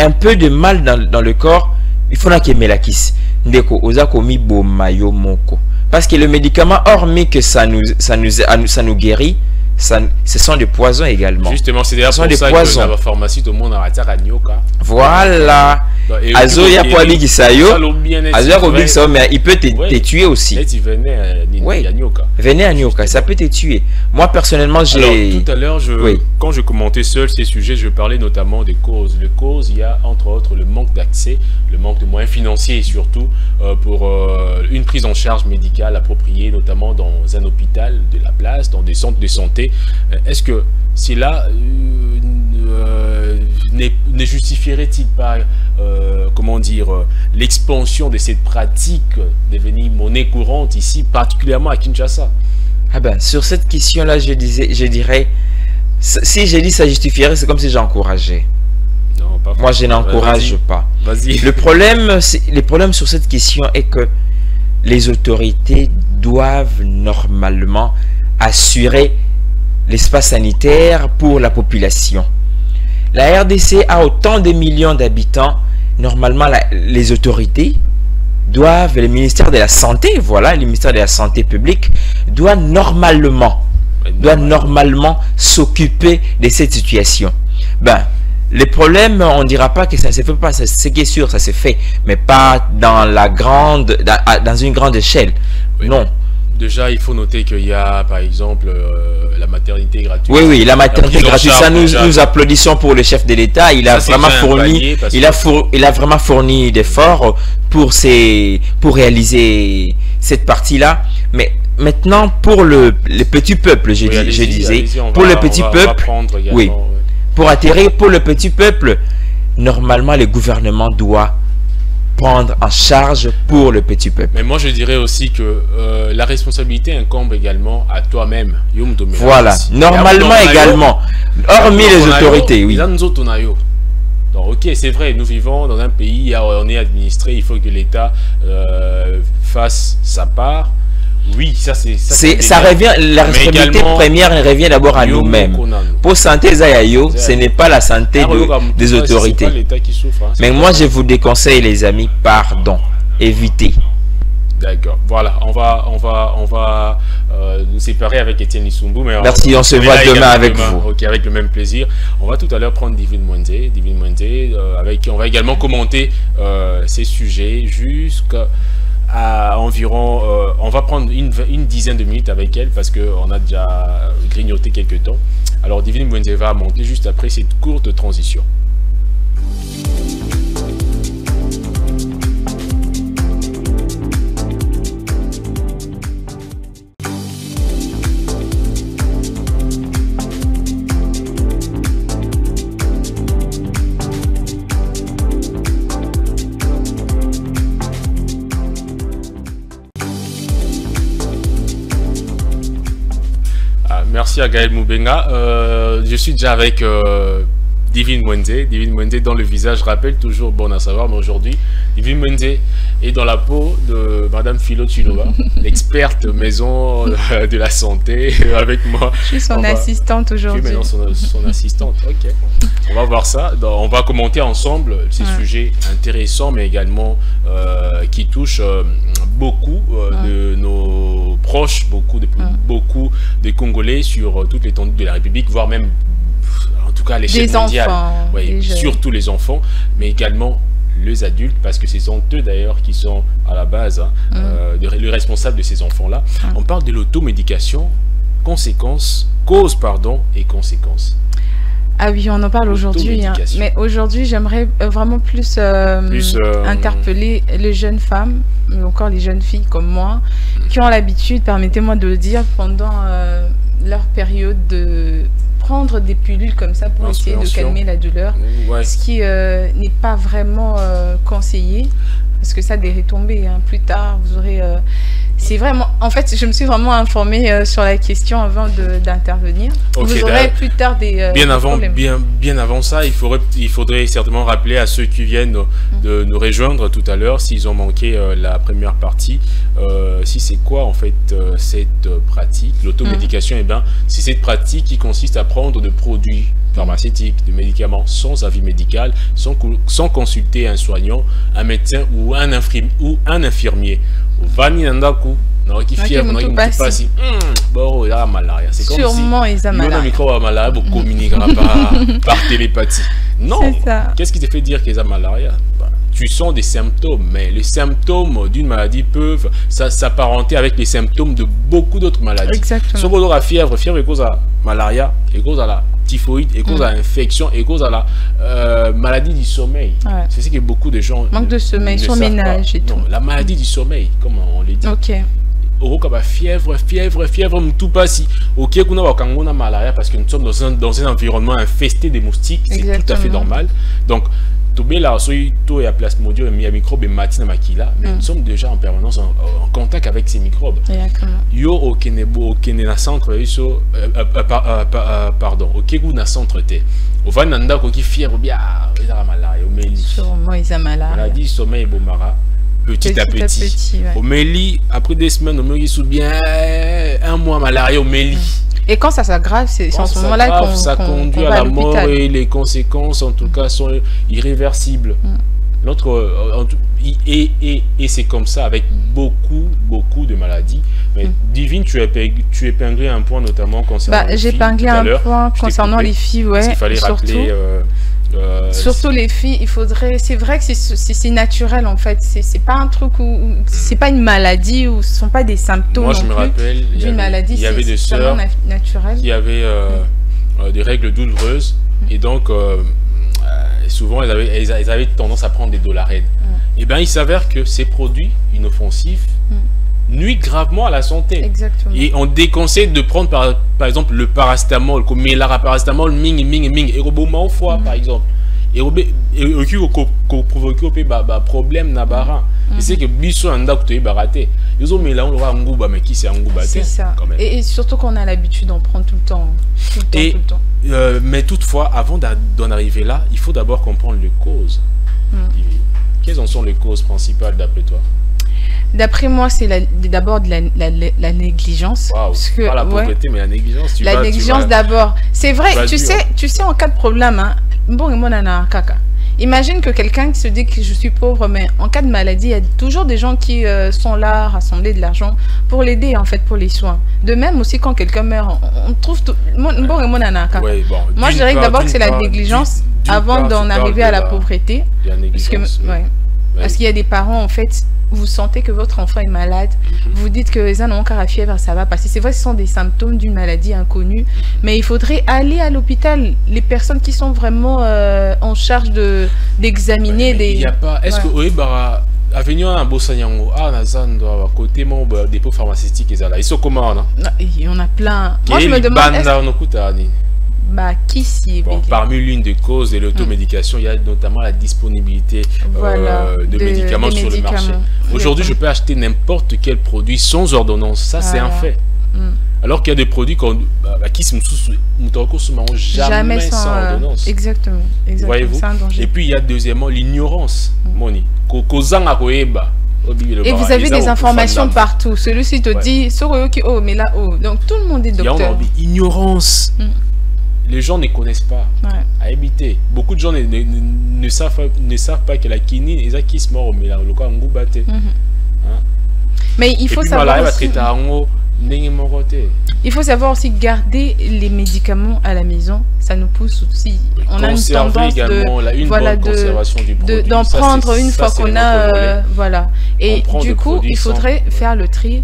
un peu de mal dans le corps, il faut qu'il y ait la kiss. Ndeko, ozako mi bo mayo moko. Parce que le médicament, hormis que ça nous guérit, ce sont des poisons également. Justement, c'est d'ailleurs pour ça que dans la pharmacie, tout le monde a un nyoka. Voilà. Azo ya kwa bigi sayo. Azo ya kwa bigi sayo, mais il peut te tuer aussi. Venez à nyoka, ça peut te tuer. Moi, personnellement, j'ai... Alors, tout à l'heure, quand je commentais seul ces sujets, je parlais notamment des causes. Les causes, il y a entre autres le manque d'accès, le manque de moyens financiers et surtout pour une prise en charge médicale appropriée, notamment dans un hôpital de la place, dans des centres de santé. Est-ce que cela ne justifierait-il pas, comment dire, l'expansion de cette pratique devenue monnaie courante ici, particulièrement à Kinshasa? Ah ben, sur cette question-là, je dirais, si j'ai dit ça justifierait, c'est comme si j'encourageais. Non, pas moi, je n'encourage pas. Vas-y. Le problème sur cette question est que les autorités doivent normalement assurer l'espace sanitaire pour la population. La RDC a autant de millions d'habitants. Normalement, les autorités doivent, le ministère de la Santé, voilà, le ministère de la Santé publique, doit normalement s'occuper de cette situation. Ben, les problèmes, on ne dira pas que ça ne se fait pas, c'est qui est sûr, ça se fait, mais pas dans une grande échelle. Oui. Non. Déjà, il faut noter qu'il y a, par exemple, la maternité gratuite. Oui, la maternité gratuite. Ça, nous applaudissons pour le chef de l'État. Il a vraiment fourni, il a vraiment fourni d'efforts pour réaliser cette partie-là. Mais maintenant, pour le petit peuple, je disais, pour le petit peuple, oui, pour atterrir, pour le petit peuple, normalement, le gouvernement doit prendre en charge pour le petit peuple. Mais moi je dirais aussi que la responsabilité incombe également à toi-même. Voilà, normalement également, hormis les autorités, oui. Donc ok, c'est vrai, nous vivons dans un pays où on est administré, il faut que l'État fasse sa part. Oui, ça revient, la responsabilité première revient d'abord à nous-mêmes. Pour santé Zayayo, ce n'est pas la santé des autorités. Mais moi, je vous déconseille, les amis, pardon, évitez. D'accord. Voilà, on va nous séparer avec Étienne Lissumbu. Mais merci, on se voit demain avec vous. Ok, avec le même plaisir. On va tout à l'heure prendre Divine Mwende, avec qui on va également commenter ces sujets jusqu'à environ, on va prendre une dizaine de minutes avec elle parce qu'on a déjà grignoté quelques temps. Alors Divine Mwende va monter juste après cette courte transition. merci à Gaël Moubenga. Je suis déjà avec Divine Mwende. Divine Mwende, dont le visage rappelle toujours bon à savoir, mais aujourd'hui, Divine Mwende est dans la peau de Madame Philo Chinova, l'experte maison de la santé, avec moi. Je suis son assistante aujourd'hui. Je suis maintenant son assistante, ok. On va voir ça. On va commenter ensemble ces sujets intéressants, mais également qui touchent beaucoup de nos proches, beaucoup de Congolais sur toute l'étendue de la République, voire même en tout cas à l'échelle mondiale. Oui, surtout les enfants, mais également les adultes, parce que ce sont eux d'ailleurs qui sont à la base les responsables de ces enfants-là. On parle de l'automédication, causes et conséquences. Ah oui, on en parle aujourd'hui, hein. Mais aujourd'hui j'aimerais vraiment plus interpeller les jeunes femmes, mais encore les jeunes filles comme moi, qui ont l'habitude, permettez-moi de le dire, pendant leur période de prendre des pilules comme ça pour essayer de calmer la douleur, ce qui n'est pas vraiment conseillé, parce que ça a des retombées, hein. Plus tard vous aurez... c'est vraiment... En fait, je me suis vraiment informée sur la question avant d'intervenir. Vous aurez plus tard des problèmes. Bien avant ça, il faudrait certainement rappeler à ceux qui viennent de nous rejoindre tout à l'heure, s'ils ont manqué la première partie, si c'est quoi en fait cette pratique, l'automédication. Eh bien, c'est cette pratique qui consiste à prendre de produits pharmaceutiques, de médicaments sans avis médical, sans consulter un soignant, un médecin ou un infirmier. Vani nandaku na qui fièvre na qui passe bon il a malaria, c'est comme sûrement si ils ont malaria. Le micro a malaria, vous communiquera par télépathie. Non, qu'est-ce qui te fait dire qu'ils ont malaria? Tu sens des symptômes, mais les symptômes d'une maladie peuvent s'apparenter avec les symptômes de beaucoup d'autres maladies. Exactement. Si on a fièvre est cause à malaria, est cause à la typhoïde, est cause à infection, est cause à la maladie du sommeil. C'est ce que beaucoup de gens manque de sommeil, surménage et tout. Non, la maladie du sommeil, comme on le dit. Ok. Fièvre, tout passe. Ok, on a malaria parce que nous sommes dans un environnement infesté de moustiques, c'est tout à fait normal. Donc là, il y a plasmodium, il y a microbes et matin makila, mais nous sommes déjà en permanence en contact avec ces microbes. Yo au na centre pardon, au Kegu na centre te. Au Vananda qui fièvre bien, il a malaria, au Meli. Sûrement ils ont malaria. Maladie sommeil bomara. Petit à petit. Au Meli, après des semaines, au Meli sous bien un mois malaria au Meli. Et quand ça s'aggrave, c'est en ce moment-là qu'on ça conduit à la mort et les conséquences, en tout cas, sont irréversibles. Et c'est comme ça avec beaucoup de maladies. Mais Divine, tu épinglé un point notamment concernant les filles. J'ai épinglé un point concernant les filles, ouais. Il fallait rappeler... surtout les filles, il faudrait... C'est vrai que c'est naturel en fait. C'est pas un truc où... C'est pas une maladie ou ce sont pas des symptômes. Moi je me rappelle, d'une maladie, il y avait des sœurs qui avaient des règles douloureuses et donc souvent elles avaient tendance à prendre des dolarènes. Et bien il s'avère que ces produits inoffensifs nuit gravement à la santé. Exactement. Et on déconseille de prendre par exemple le paracétamol, comme la paracétamol ming et au foie par exemple. Et qui provoque un problème nabara. Et c'est que biso anda kutoyi baraté. Ils ont mis là on aura un goût mais qui c'est un goût c'est ça. Et surtout qu'on a l'habitude d'en prendre tout le temps. Tout le temps. Mais toutefois, avant d'en arriver là, il faut d'abord comprendre les causes. Quelles en sont les causes principales d'après toi? D'après moi, c'est d'abord la négligence. Wow, parce que, pas la pauvreté, mais la négligence. La négligence d'abord. C'est vrai, tu sais, en cas de problème, hein, bon, et moi, nana, kaka. Imagine que quelqu'un qui se dit que je suis pauvre, mais en cas de maladie, il y a toujours des gens qui sont là, rassembler de l'argent pour l'aider, en fait, pour les soins. De même aussi, quand quelqu'un meurt, on trouve tout... Bon, et moi, nana, kaka. Ouais, bon, moi, je dirais que d'abord, c'est la négligence avant d'en arriver à la pauvreté. Parce qu'il y a des parents, en fait, vous sentez que votre enfant est malade, vous dites que les ont encore à fièvre, ça va passer. C'est vrai que ce sont des symptômes d'une maladie inconnue, mais il faudrait aller à l'hôpital. Les personnes qui sont vraiment en charge d'examiner des... Il n'y a pas... Est-ce que Oebara... Avenue à Bossanyango, Nazando, à côté mon dépôt pharmaceutique, ils sont comment? Il y en a plein. Moi, je me demande... Bon, parmi l'une des causes de l'automédication, il y a notamment la disponibilité de médicaments sur le marché. Aujourd'hui, je peux acheter n'importe quel produit sans ordonnance. Ça, c'est un fait. Alors qu'il y a des produits qui se jamais sans ordonnance. Exactement. Voyez-vous. Et puis il y a deuxièmement l'ignorance. Et vous avez des informations partout. Celui-ci te dit, oh, mais là, oh. Donc tout le monde est docteur. Ignorance. Les gens ne connaissent pas. À éviter. Beaucoup de gens ne savent pas que la quinine est qui se mord, mais là, le cas mais il faut savoir aussi... Il faut savoir aussi garder les médicaments à la maison. Ça nous pousse aussi. On a une tendance d'en prendre une fois qu'on a... voilà. Et du coup, il faudrait faire le tri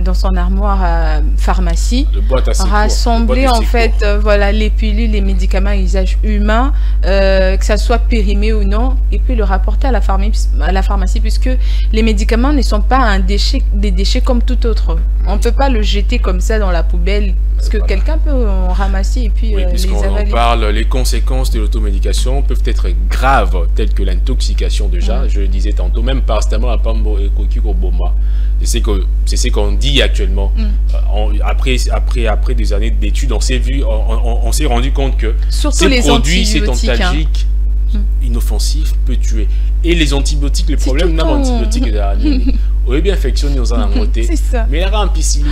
dans son armoire à pharmacie. Rassembler en fait voilà, les pilules, les médicaments à usage humain, que ça soit périmé ou non, et puis le rapporter à la pharmacie puisque les médicaments ne sont pas des déchets comme tout autre. On ne peut pas le jeter comme ça dans la poubelle, parce que quelqu'un peut en ramasser et puis les avaler. Les conséquences de l'automédication peuvent être graves, telles que l'intoxication déjà, je le disais tantôt, même parastamol, apambo et kokikoboma. C'est ce qu'on dit actuellement. Après des années d'études, on s'est rendu compte que surtout ces produits, ces antalgiques, inoffensifs, peut tuer. Et les antibiotiques, le problème d'un antibiotique est bien infection, nous en avons noté. C'est ça. Mais il y a un piscine.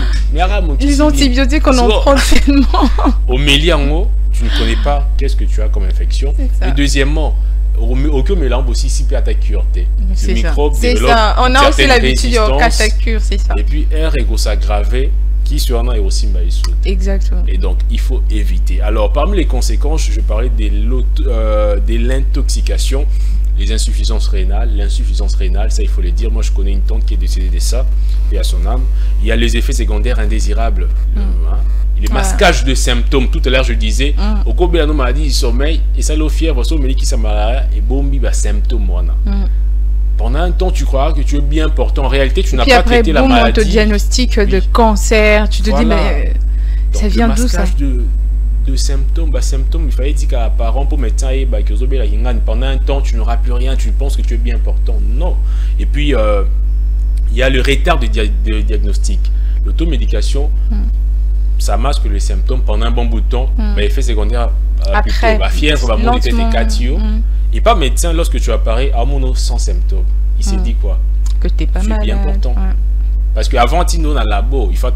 Les antibiotiques, on en prend tellement. Au méliango, tu ne connais pas qu'est-ce que tu as comme infection. Et deuxièmement, aucun mélange aussi si peut attaquer le microbe. C'est ça. On a aussi l'habitude de catacure, c'est ça. Et puis, air et s'aggraver. Qui sur un est aussi maïsou. Exactement. Et donc, il faut éviter. Alors, parmi les conséquences, je parlais de l'intoxication, les insuffisances rénales. L'insuffisance rénale, ça, il faut le dire. Moi, je connais une tante qui est décédée de ça, et à son âme. Il y a les effets secondaires indésirables. Les masquages de symptômes. Tout à l'heure, je disais, au cours de la maladie du sommeil, et ça, la fièvre, ça, mais qui ça malaria, et bombi, symptômes, pendant un temps, tu crois que tu es bien portant. En réalité, tu n'as pas traité la maladie. On te diagnostic de cancer. Tu te dis, mais ça vient d'où ça? De symptômes, il fallait dire qu'à parents pour médecin, pendant un temps, tu n'auras plus rien. Tu penses que tu es bien portant. Non. Et puis, il y a le retard de diagnostic. L'automédication, ça masque les symptômes pendant un bon bout de temps. Mais effet secondaire, après, la fièvre va monter tes catio. Et pas médecin, lorsque tu apparais à mon sans symptômes, il s'est dit quoi? Que tu n'es pas malade. C'est bien important. Parce qu'avant, tu es dans le labo, il faut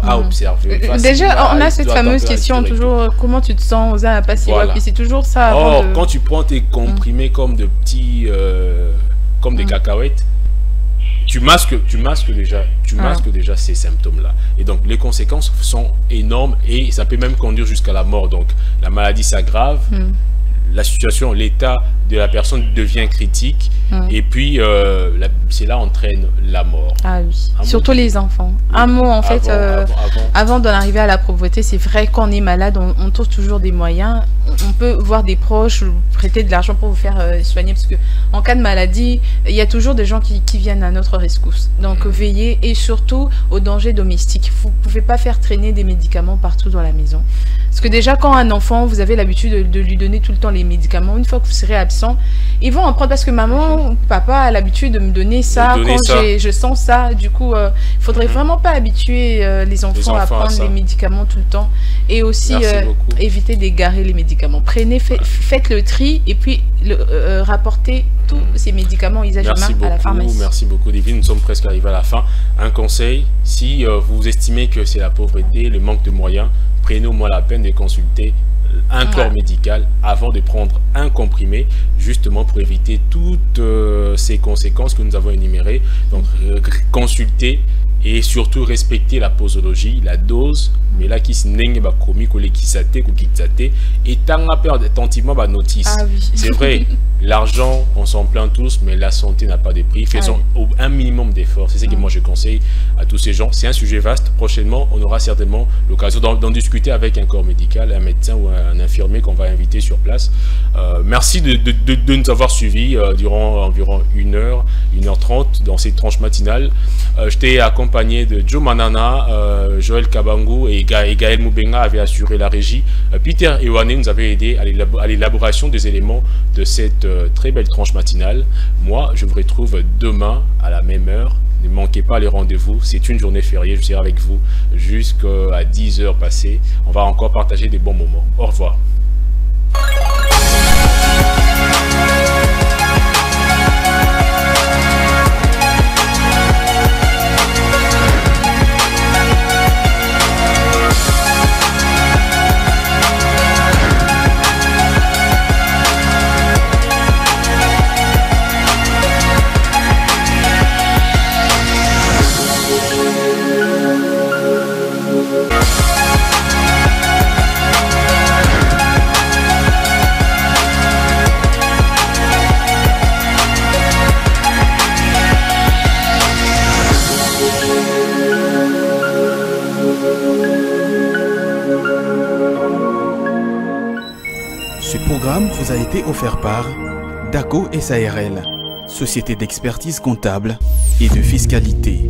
à observer. Déjà, on a cette fameuse question toujours, comment tu te sens aux impatients? Puis c'est toujours ça. Or, quand tu prends tes comprimés comme de petits, comme des cacahuètes, tu masques déjà ces symptômes-là. Et donc, les conséquences sont énormes et ça peut même conduire jusqu'à la mort. Donc, la maladie s'aggrave. La situation, l'état de la personne devient critique et puis cela entraîne la mort. Ah oui, surtout les enfants. Un mot en fait, avant d'en arriver à la pauvreté, c'est vrai qu'on est malade, on trouve toujours des moyens. On peut voir des proches, prêter de l'argent pour vous faire soigner parce que en cas de maladie, il y a toujours des gens qui viennent à notre rescousse. Donc veillez et surtout aux dangers domestiques. Vous ne pouvez pas faire traîner des médicaments partout dans la maison. Parce que déjà, quand un enfant, vous avez l'habitude de lui donner tout le temps les médicaments, une fois que vous serez absent, ils vont en prendre parce que maman ou papa a l'habitude de me donner ça je sens ça. Du coup, il ne faudrait vraiment pas habituer les enfants à prendre les médicaments tout le temps. Et aussi, éviter d'égarer les médicaments. Faites le tri et puis rapportez tous ces médicaments à usage humain à la pharmacie. Merci beaucoup, Divine. Nous sommes presque arrivés à la fin. Un conseil, si vous estimez que c'est la pauvreté, le manque de moyens, prenez au moins la peine de consulter un corps médical avant de prendre un comprimé, justement pour éviter toutes ces conséquences que nous avons énumérées. Donc, consulter et surtout respecter la posologie, la dose, mais là qui se n'est pas commis que les qui s'attaquent ou qui s'attaquent et tant à peur attentivement la notice. C'est vrai, l'argent, on s'en plaint tous, mais la santé n'a pas de prix. Faisons un minimum d'efforts. C'est ce que moi je conseille à tous ces gens. C'est un sujet vaste. Prochainement, on aura certainement l'occasion d'en discuter avec un corps médical, un médecin ou un infirmier qu'on va inviter sur place. Merci de nous avoir suivis durant environ 1h30 dans cette tranche matinale. Je t'ai accompagné de Joe Manana, Joël Kabangu et Gaël Moubenga avaient assuré la régie. Peter Ewane nous avait aidé à l'élaboration des éléments de cette très belle tranche matinale. Moi, je vous retrouve demain à la même heure. Ne manquez pas les rendez-vous. C'est une journée fériée. Je serai avec vous jusqu'à 10 h passées. On va encore partager des bons moments. Au revoir. Ce programme vous a été offert par DACO SARL, société d'expertise comptable et de fiscalité.